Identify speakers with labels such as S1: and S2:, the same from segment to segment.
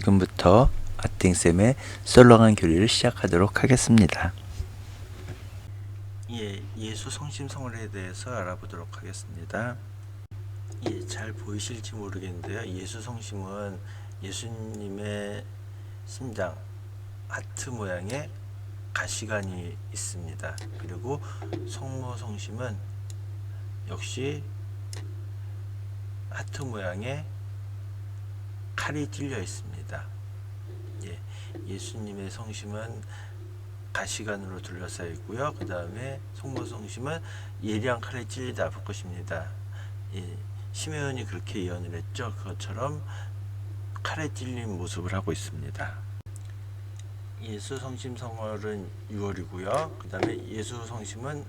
S1: 지금부터 아팅쌤의 썰렁한 교리를 시작하도록 하겠습니다. 예수 성심성월에 대해서 알아보도록 하겠습니다. 잘 보이실지 모르겠는데요. 예수 성심은 예수님의 심장, 하트 모양의 가시관이 있습니다. 그리고 성모 성심은 역시 하트 모양의 칼이 찔려 있습니다. 예수님의 성심은 가시관으로 둘러싸여 있고요. 그 다음에 성모 성심은 예리한 칼에 찔리다 볼 것입니다. 시므온이 그렇게 예언을 했죠. 그것처럼 칼에 찔린 모습을 하고 있습니다. 예수 성심 성월은 6월이고요. 그 다음에 예수 성심은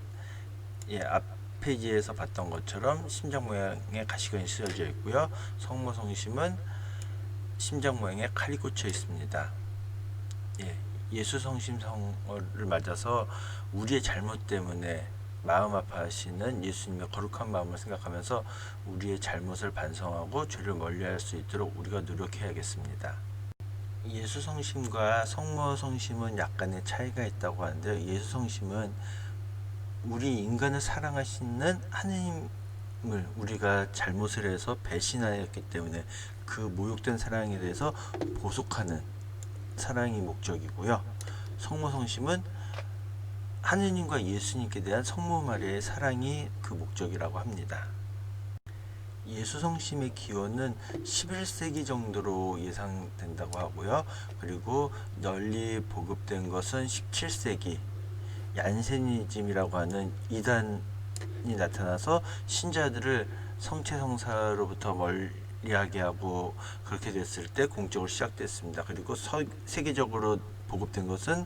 S1: 앞 페이지에서 봤던 것처럼 심장 모양의 가시관이 쓰여져 있고요. 성모 성심은 심장 모양의 칼이 꽂혀 있습니다. 예수 성심 성월을 맞아서 우리의 잘못 때문에 마음 아파하시는 예수님의 거룩한 마음을 생각하면서 우리의 잘못을 반성하고 죄를 멀리할 수 있도록 우리가 노력해야겠습니다. 예수 성심과 성모 성심은 약간의 차이가 있다고 하는데요. 예수 성심은 우리 인간을 사랑하시는 하느님을 우리가 잘못을 해서 배신하였기 때문에 그 모욕된 사랑에 대해서 보속하는 사랑이 목적이고요. 성모 성심은 하느님과 예수님께 대한 성모 마리아의 사랑이 그 목적이라고 합니다. 예수 성심의 기원은 11세기 정도로 예상된다고 하고요. 그리고 널리 보급된 것은 17세기 얀세니즘이라고 하는 이단이 나타나서 신자들을 성체성사로부터 멀리하게 하고 그렇게 됐을 때 공적으로 시작됐습니다. 그리고 세계적으로 보급된 것은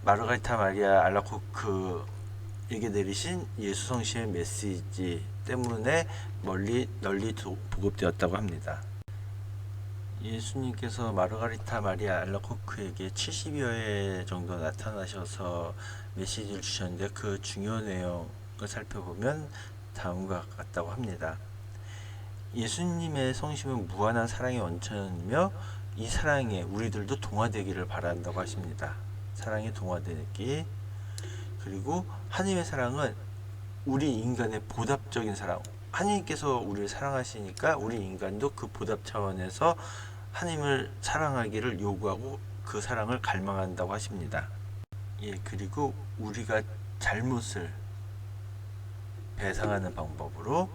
S1: 마르가리타 마리아 알라코크에게 내리신 예수 성심의 메시지 때문에 널리 보급되었다고 합니다. 예수님께서 마르가리타 마리아 알라코크에게 70여 회 정도 나타나셔서 메시지를 주셨는데 그 중요 내용을 살펴보면 다음과 같다고 합니다. 예수님의 성심은 무한한 사랑의 원천이며 이 사랑에 우리들도 동화되기를 바란다고 하십니다. 사랑에 동화되기. 그리고 하나님의 사랑은 우리 인간의 보답적인 사랑. 하나님께서 우리를 사랑하시니까 우리 인간도 그 보답 차원에서 하나님을 사랑하기를 요구하고 그 사랑을 갈망한다고 하십니다. 그리고 우리가 잘못을 배상하는 방법으로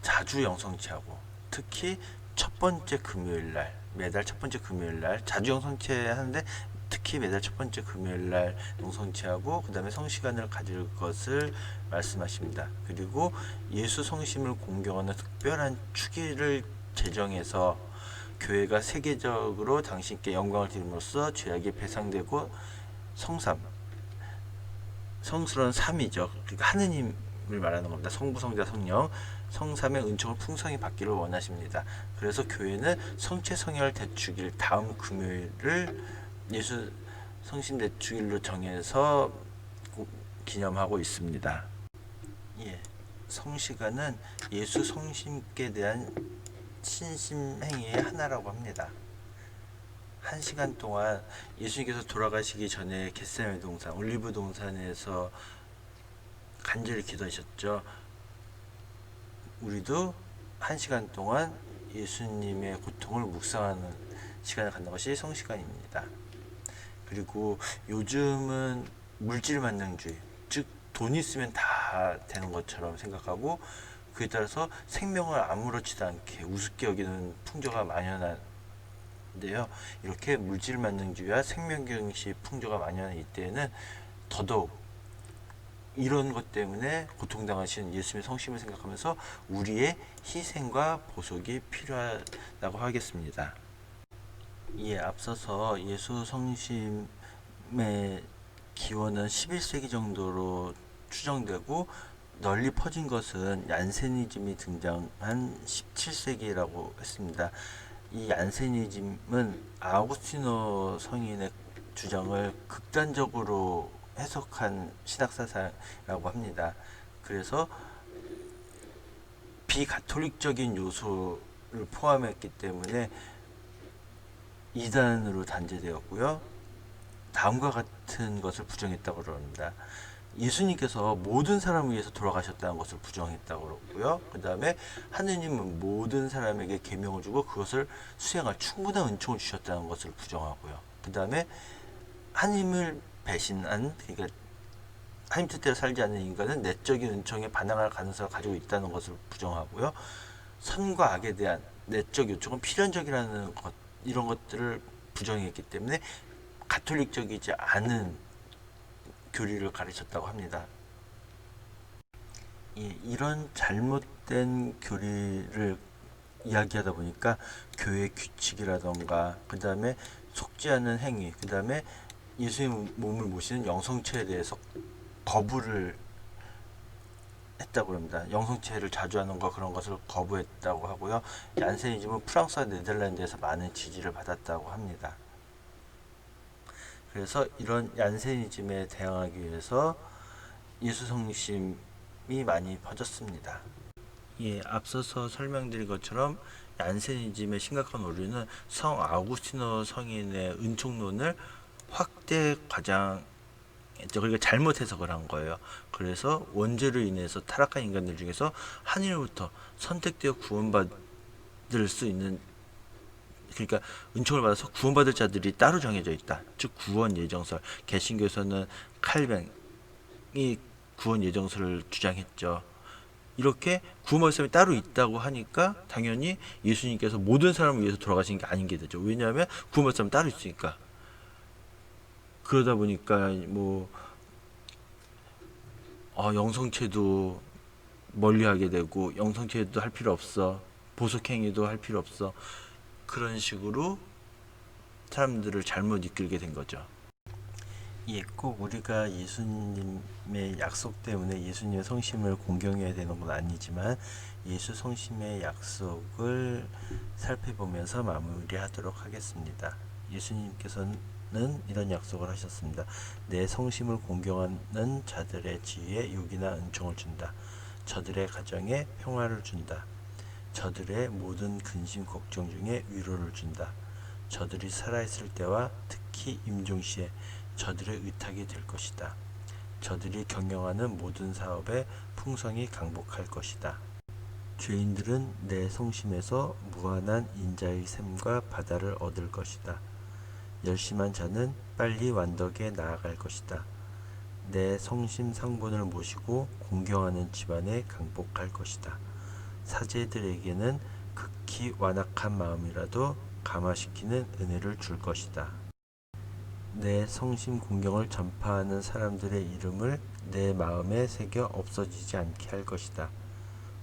S1: 자주 영성체하고 특히 첫 번째 금요일날 매달 첫 번째 금요일날 자주 영성체 하는데 특히 매달 첫 번째 금요일날 영성체하고 그 다음에 성시간을 가질 것을 말씀하십니다. 그리고 예수 성심을 공경하는 특별한 축일을 제정해서 교회가 세계적으로 당신께 영광을 드림으로써 죄악이 배상되고 성스러운 삼이죠. 그러니까 하느님을 말하는 겁니다. 성부, 성자, 성령, 성삼의 은총을 풍성히 받기를 원하십니다. 그래서 교회는 성체성혈 대축일 다음 금요일을 예수 성심 대축일로 정해서 기념하고 있습니다. 성시간은 예수 성심께 대한 신심 행위의 하나라고 합니다. 1시간 동안 예수님께서 돌아가시기 전에 겟세마네 동산, 올리브 동산에서 간절히 기도하셨죠. 우리도 1시간 동안 예수님의 고통을 묵상하는 시간을 갖는 것이 성시간입니다. 그리고 요즘은 물질 만능주의, 즉 돈이 있으면 다 되는 것처럼 생각하고 그에 따라서 생명을 아무렇지도 않게 우습게 여기는 풍조가 만연한데요. 이렇게 물질 만능주의와 생명경시 풍조가 만연한 이때에는 더더욱 이런 것 때문에 고통당하신 예수님의 성심을 생각하면서 우리의 희생과 보속이 필요하다고 하겠습니다. 앞서서 예수 성심의 기원은 11세기 정도로 추정되고 널리 퍼진 것은 얀세니즘이 등장한 17세기라고 했습니다. 이 얀세니즘은 아우구스티노 성인의 주장을 극단적으로 해석한 신학사상이라고 합니다. 그래서 비가톨릭적인 요소를 포함했기 때문에 이단으로 단죄되었고요. 다음과 같은 것을 부정했다고 그럽니다. 예수님께서 모든 사람을 위해서 돌아가셨다는 것을 부정했다고 그러고요. 그 다음에 하느님은 모든 사람에게 계명을 주고 그것을 수행할 충분한 은총을 주셨다는 것을 부정하고요. 그 다음에 하느님을 배신한, 그러니까 하나님 뜻대로 살지 않는 인간은 내적인 은총에 반항할 가능성을 가지고 있다는 것을 부정하고요. 선과 악에 대한 내적 요청은 필연적이라는 것, 이런 것들을 부정했기 때문에 가톨릭적이지 않은 교리를 가르쳤다고 합니다. 이런 잘못된 교리를 이야기하다 보니까 교회 규칙이라던가 그 다음에 속지 않은 행위, 그 다음에 예수님 몸을 모시는 영성체에 대해서 거부를 했다고 합니다. 영성체를 자주 하는 거 그런 것을 거부했다고 하고요. 얀세니즘은 프랑스와 네덜란드에서 많은 지지를 받았다고 합니다. 그래서 이런 얀세니즘에 대항하기 위해서 예수 성심이 많이 퍼졌습니다. 앞서서 설명드린 것처럼 얀세니즘의 심각한 오류는 성 아우구스티노 성인의 은총론을 확대 과장, 그러니까 잘못 해석을 한 거예요. 그래서 원죄로 인해서 타락한 인간들 중에서 하늘로부터 선택되어 구원받을 수 있는, 그러니까 은총을 받아서 구원받을 자들이 따로 정해져 있다. 즉 구원 예정설. 개신교에서는 칼뱅이 구원 예정설을 주장했죠. 이렇게 구원받을 사람이 따로 있다고 하니까 당연히 예수님께서 모든 사람을 위해서 돌아가신 게 아닌 게 되죠. 왜냐하면 구원받을 사람이 따로 있으니까. 그러다 보니까 영성체도 멀리하게 되고 영성체도 할 필요 없어. 보석행위도 할 필요 없어. 그런 식으로 사람들을 잘못 이끌게 된 거죠. 꼭 우리가 예수님의 약속 때문에 예수님의 성심을 공경해야 되는 건 아니지만 예수 성심의 약속을 살펴보면서 마무리하도록 하겠습니다. 예수님께서는 이런 약속을 하셨습니다. 내 성심을 공경하는 자들의 지위에 유기나 은총을 준다. 저들의 가정에 평화를 준다. 저들의 모든 근심 걱정 중에 위로를 준다. 저들이 살아있을 때와 특히 임종시에 저들의 의탁이 될 것이다. 저들이 경영하는 모든 사업에 풍성히 강복할 것이다. 죄인들은 내 성심에서 무한한 인자의 샘과 바다를 얻을 것이다. 열심한 자는 빨리 완덕에 나아갈 것이다. 내 성심 상본을 모시고 공경하는 집안에 강복할 것이다. 사제들에게는 극히 완악한 마음이라도 감화시키는 은혜를 줄 것이다. 내 성심 공경을 전파하는 사람들의 이름을 내 마음에 새겨 없어지지 않게 할 것이다.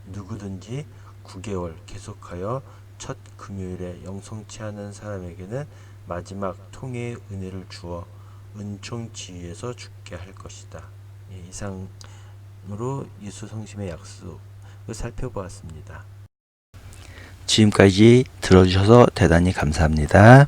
S1: 누구든지 9개월 계속하여 첫 금요일에 영성체하는 사람에게는 마지막 통해의 은혜를 주어 은총 지위에서 죽게 할 것이다. 이상으로 예수 성심의 약속을 살펴보았습니다. 지금까지 들어주셔서 대단히 감사합니다.